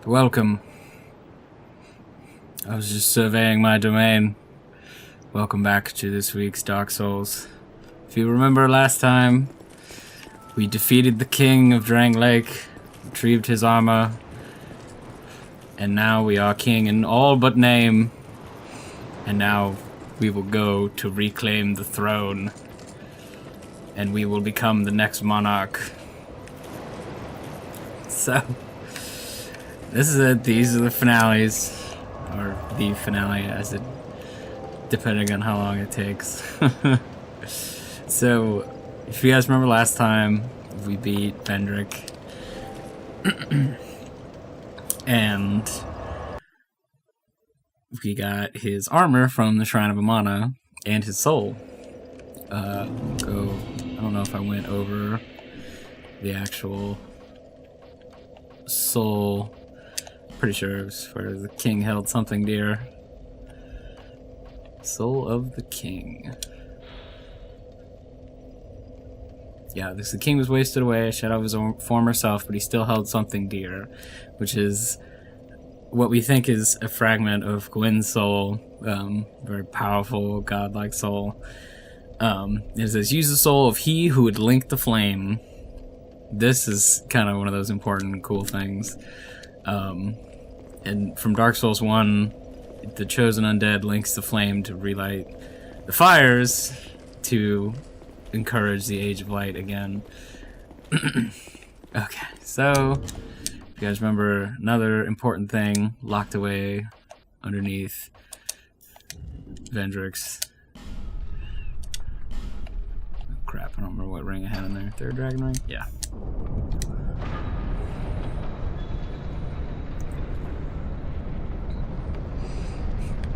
Welcome. I was just surveying my domain. Welcome back to this week's Dark Souls. If you remember last time, we defeated the king of Drang Lake, retrieved his armor, and now we are king in all but name. And now we will go to reclaim the throne, and we will become the next monarch. So, this is it. These are the finales, or the finale, as it, depending on how long it takes. So, if you guys remember last time, we beat Vendrick, and we got his armor from the Shrine of Amana and his soul. I don't know if I went over the actual soul. Pretty sure it was where the king held something dear. Soul of the king. Yeah, the king was wasted away, shed out of his own former self, but he still held something dear, which is what we think is a fragment of Gwyn's soul, very powerful, godlike soul. It says, use the soul of he who would link the flame. This is kind of one of those important, cool things. And from Dark Souls 1, the chosen undead links the flame to relight the fires to encourage the Age of Light again. Okay, so if you guys remember, another important thing locked away underneath Vendrick's. Oh crap, I don't remember what ring I had in there. Third dragon ring? Yeah.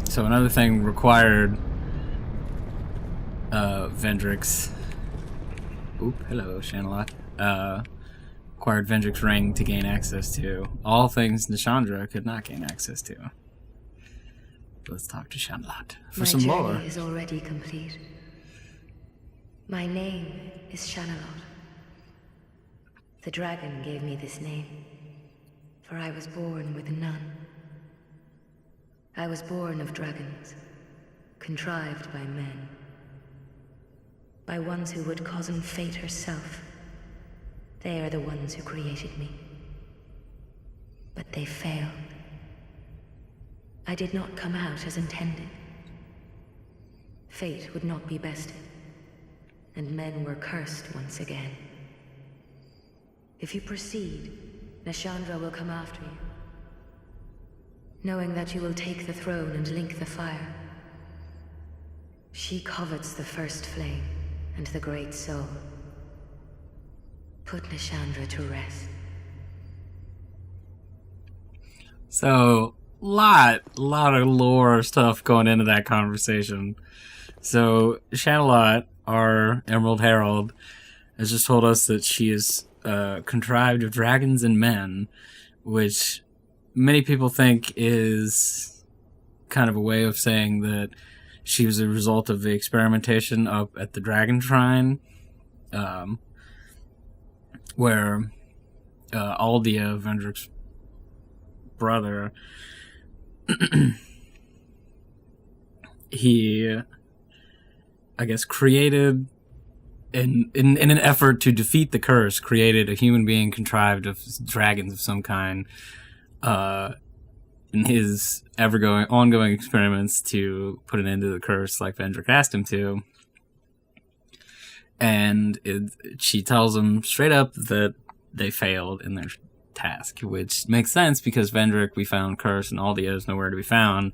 So another thing required Vendrick's. Oop, hello, Shanalot. Acquired Vendrick's ring to gain access to all things Nishandra could not gain access to. Let's talk to Shanalot for some lore. My journey is already complete. My name is Shanalot. The dragon gave me this name, for I was born with none. I was born of dragons, contrived by men, by ones who would cozen fate herself. They are the ones who created me. But they failed. I did not come out as intended. Fate would not be bested, and men were cursed once again. If you proceed, Nishandra will come after you, knowing that you will take the throne and link the fire. She covets the first flame and the great soul. Put Nishandra to rest. So, lot of lore stuff going into that conversation. So, Shanalot, our Emerald Herald, has just told us that she is contrived of dragons and men, which many people think is kind of a way of saying that she was a result of the experimentation up at the Dragon Shrine, where Aldia, Vendrick's brother, he, I guess, created, in an effort to defeat the curse, created a human being contrived of dragons of some kind, in his ongoing experiments to put an end to the curse like Vendrick asked him to. And she tells him straight up that they failed in their task, which makes sense because Vendrick, we found cursed, and Aldia is nowhere to be found,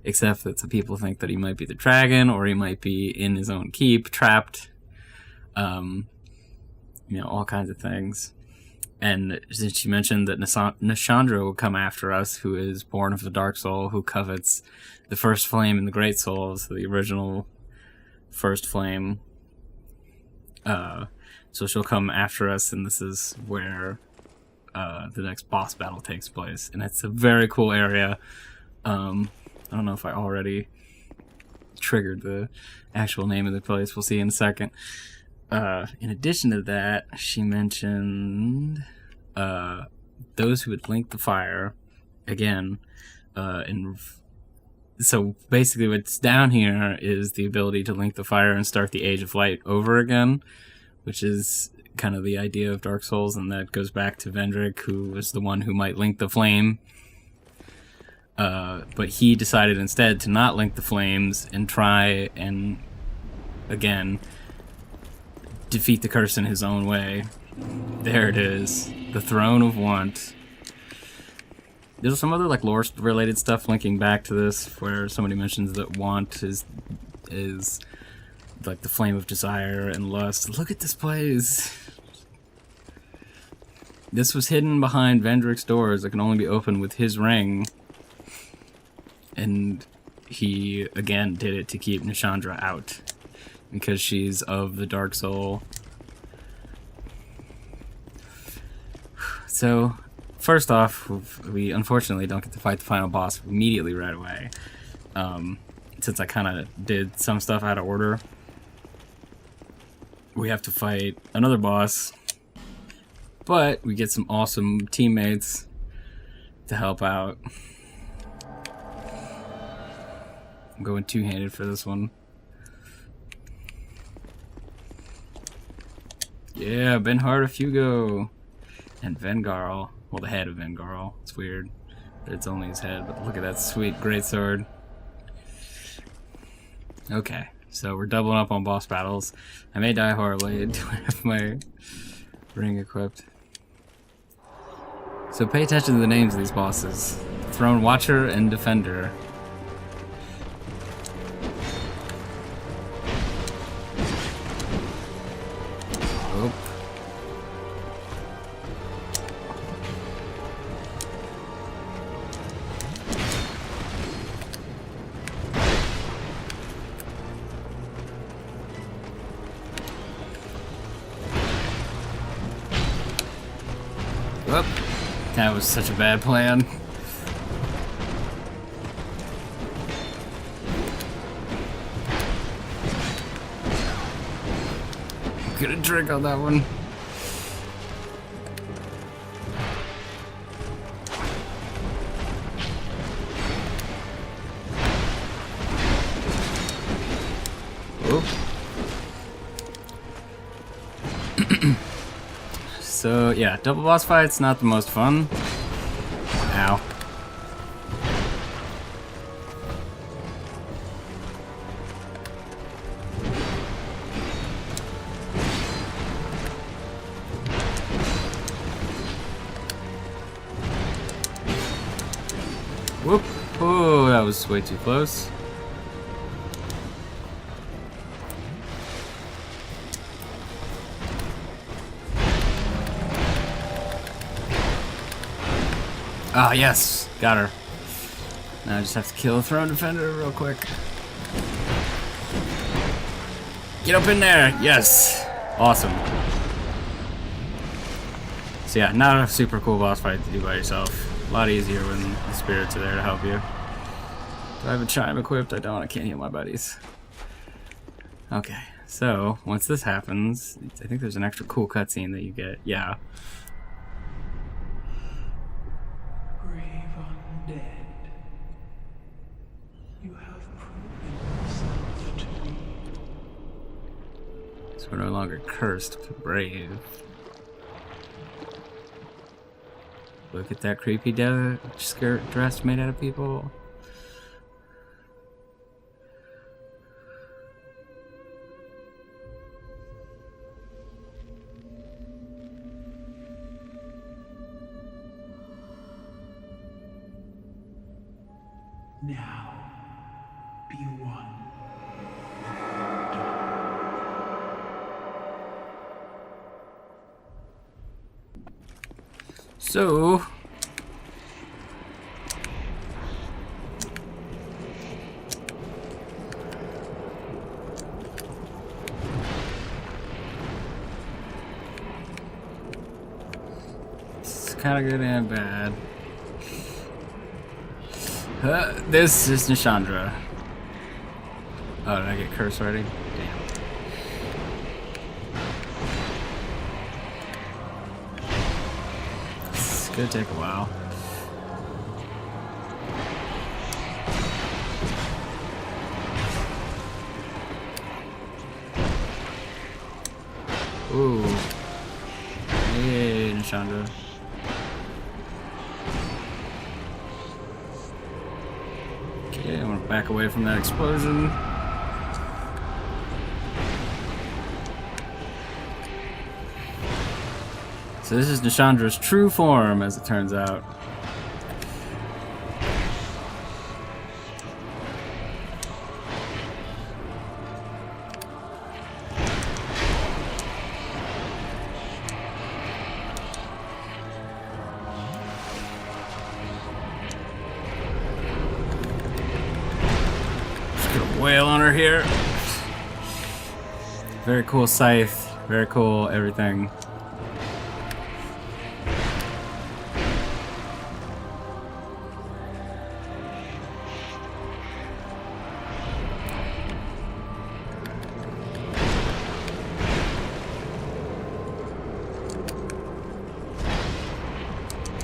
except that some people think that he might be the dragon, or he might be in his own keep, trapped, all kinds of things. And since she mentioned that Nishandra will come after us, who is born of the Dark Soul, who covets the first flame in the Great Souls, the original first flame. So she'll come after us, and this is where the next boss battle takes place. And it's a very cool area. I don't know if I already triggered the actual name of the place. We'll see in a second. In addition to that, she mentioned those who would link the fire again. And so basically, what's down here is the ability to link the fire and start the Age of Light over again, which is kind of the idea of Dark Souls, and that goes back to Vendrick, who was the one who might link the flame. But he decided instead to not link the flames and try and, again, defeat the curse in his own way. There it is. The Throne of Want. There's some other like lore-related stuff linking back to this, where somebody mentions that Want is like the flame of desire and lust. Look at this place. This was hidden behind Vendrick's doors that can only be opened with his ring. And he, again, did it to keep Nishandra out, because she's of the Dark Soul. So, first off, we unfortunately don't get to fight the final boss immediately right away. Since I kind of did some stuff out of order, we have to fight another boss. But we get some awesome teammates to help out. I'm going two-handed for this one. Yeah, Benhard of Hugo. And Vengarl. Well, the head of Vengarl. It's weird that it's only his head, but look at that sweet greatsword. Okay, so we're doubling up on boss battles. I may die horribly. Do I have my ring equipped? So pay attention to the names of these bosses. Throne Watcher and Defender. Oh. Whoop. That was such a bad plan. Get a drink on that one. Whoop. So, yeah, double boss fights, not the most fun. Ow. Whoop. Oh, that was way too close. Ah, yes! Got her. Now I just have to kill a Throne Defender real quick. Get up in there! Yes! Awesome. So yeah, not a super cool boss fight to do by yourself. A lot easier when the spirits are there to help you. Do I have a chime equipped? I don't. I can't heal my buddies. Okay, so once this happens, I think there's an extra cool cutscene that you get. Yeah. So we're no longer cursed, but brave. Look at that creepy skirt dress made out of people. Now, be one. So, it's kind of good and bad. This is Nishandra. Oh, did I get cursed already? Damn. It's gonna take a while. Ooh. Yay, Nishandra. Okay, I want to back away from that explosion. So this is Nishandra's true form, as it turns out. Whale on her here. Very cool scythe. Very cool everything.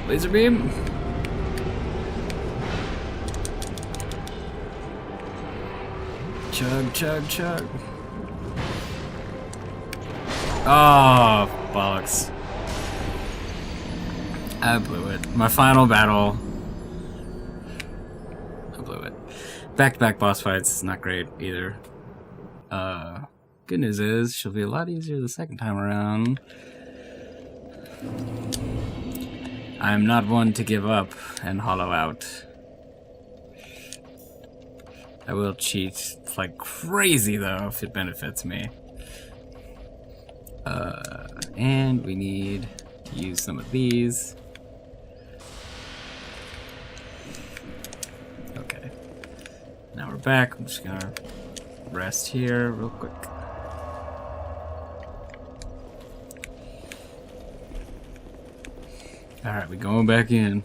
Laser beam. Chug, chug, chug. Oh, bollocks. I blew it. My final battle. I blew it. Back-to-back boss fights is not great either. Good news is, she'll be a lot easier the second time around. I'm not one to give up and hollow out. I will cheat like crazy though if it benefits me. And we need to use some of these. Okay. Now we're back. I'm just gonna rest here real quick. Alright, we're going back in.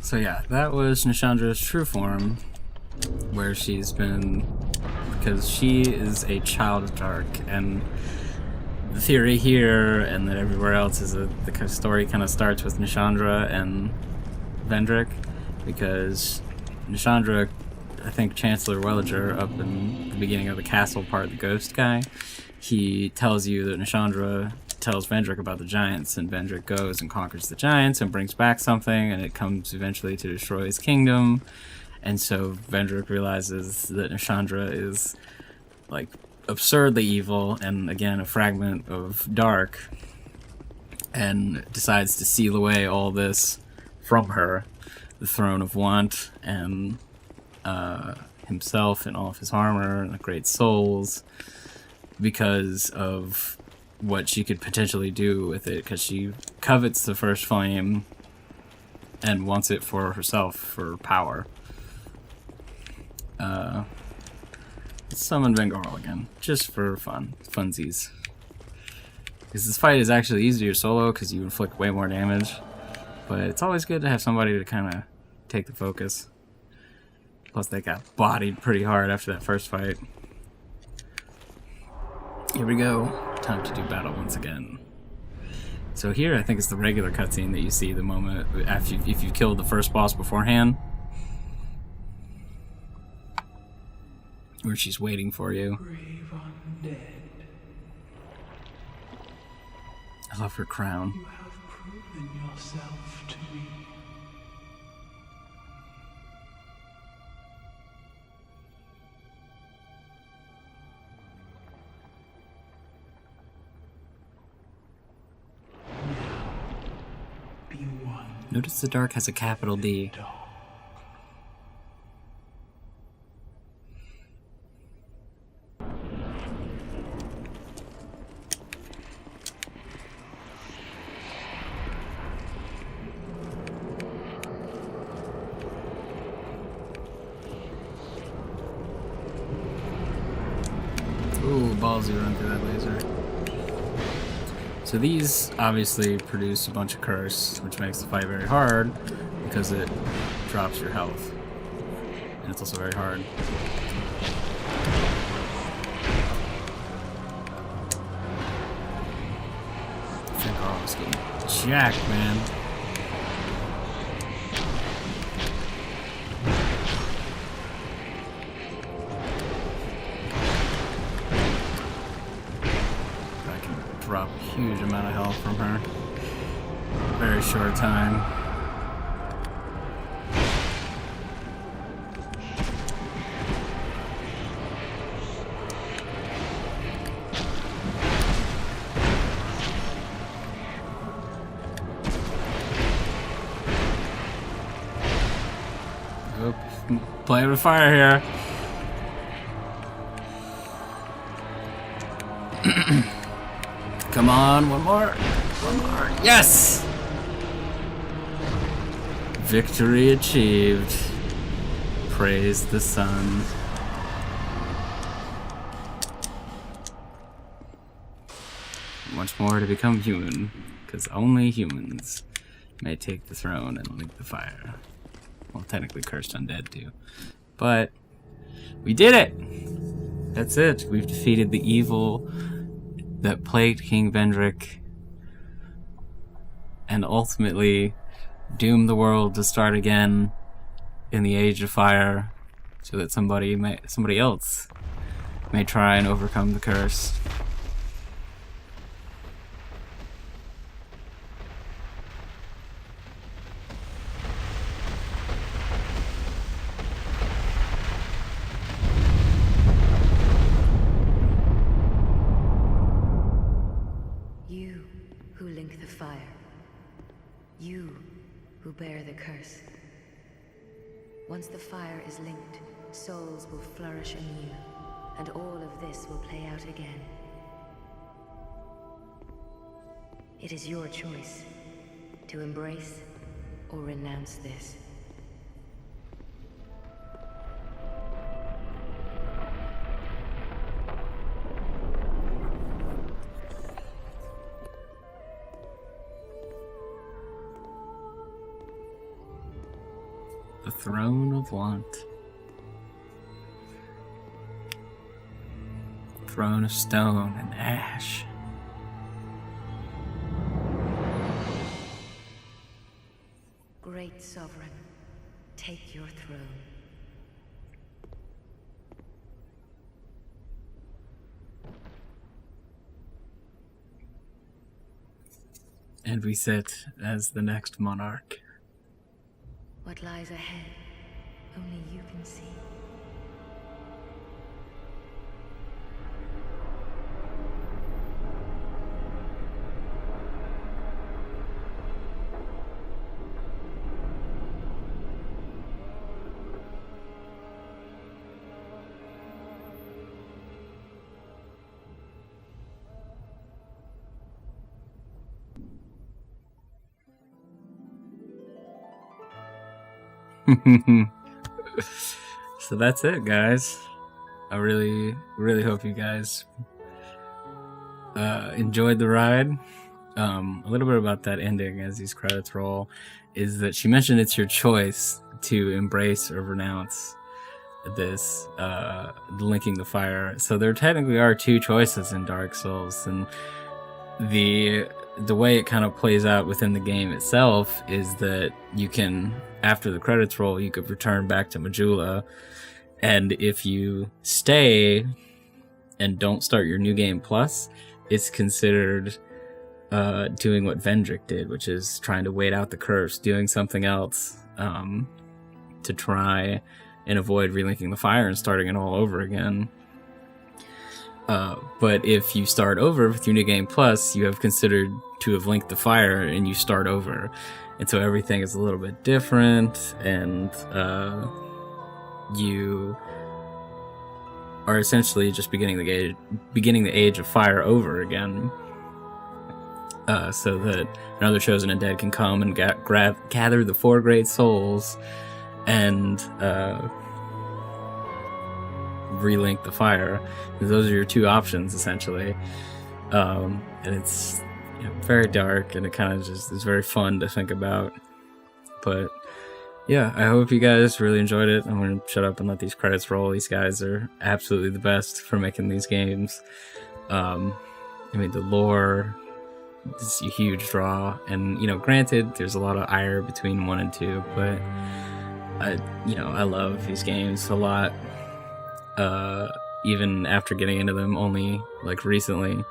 So yeah, that was Nishandra's true form, where she's been, because she is a child of Dark, and the theory here and that everywhere else is that the story kind of starts with Nishandra and Vendrick, because Nishandra, I think Chancellor Welliger up in the beginning of the castle part, the ghost guy, he tells you that Nishandra tells Vendrick about the giants, and Vendrick goes and conquers the giants and brings back something, and it comes eventually to destroy his kingdom. And so Vendrick realizes that Nishandra is like absurdly evil and again a fragment of Dark, and decides to seal away all this from her, the throne of want and himself and all of his armor and the great souls, because of what she could potentially do with it, because she covets the first flame and wants it for herself, for power. Let's summon Vengorl again, just for fun, funsies. Because this fight is actually easier solo, because you inflict way more damage, but it's always good to have somebody to kind of take the focus. Plus they got bodied pretty hard after that first fight. Here we go. Time to do battle once again. So here I think it's the regular cutscene that you see the moment after if you killed the first boss beforehand, where she's waiting for you. Brave undead. I love her crown. You have proven yourself to me. Be one. Notice the Dark has a capital D. Dog. Ooh, ballsy run through that laser. So these obviously produce a bunch of curse, which makes the fight very hard because it drops your health. And it's also very hard. I think Carl's getting jacked, man. Drop a huge amount of health from her. Very short time. Oop. Play with fire here. Come on, one more. One more. Yes! Victory achieved. Praise the sun. Much more to become human, because only humans may take the throne and lead the fire. Well, technically cursed undead too. But we did it! That's it. We've defeated the evil that plagued King Vendrick and ultimately doomed the world to start again in the Age of Fire so that somebody else may try and overcome the curse. You who bear the curse. Once the fire is linked, souls will flourish anew, and all of this will play out again. It is your choice to embrace or renounce this. The Throne of Want. Throne of stone and ash. Great Sovereign, take your throne. And we sit as the next monarch. What lies ahead, only you can see. So that's it, guys. I really hope you guys enjoyed the ride. A little bit about that ending as these credits roll is that she mentioned it's your choice to embrace or renounce this linking the fire. So there technically are two choices in Dark Souls, and the way it kind of plays out within the game itself is that you can, after the credits roll, you could return back to Majula, and if you stay and don't start your new game plus, it's considered doing what Vendrick did, which is trying to wait out the curse, doing something else to try and avoid relinking the fire and starting it all over again. But if you start over with your new game plus, you have considered to have linked the fire and you start over. And so everything is a little bit different, and you are essentially just beginning the Age of Fire over again. So that another chosen undead can come and gather the 4 great souls and relink the fire. Those are your two options, essentially. And it's very dark, and it kind of just is very fun to think about. But yeah, I hope you guys really enjoyed it. I'm gonna shut up and let these credits roll. These guys are absolutely the best for making these games. I mean, the lore is a huge draw, and granted, there's a lot of ire between 1 and 2, but I love these games a lot. Even after getting into them only like recently,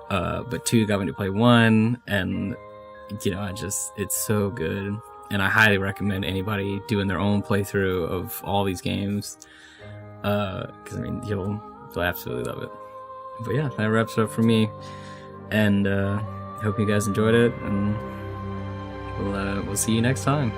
but 2 got me to play 1, and it's so good, and I highly recommend anybody doing their own playthrough of all these games, because you'll absolutely love it. But yeah, that wraps it up for me, and I hope you guys enjoyed it, and we'll see you next time.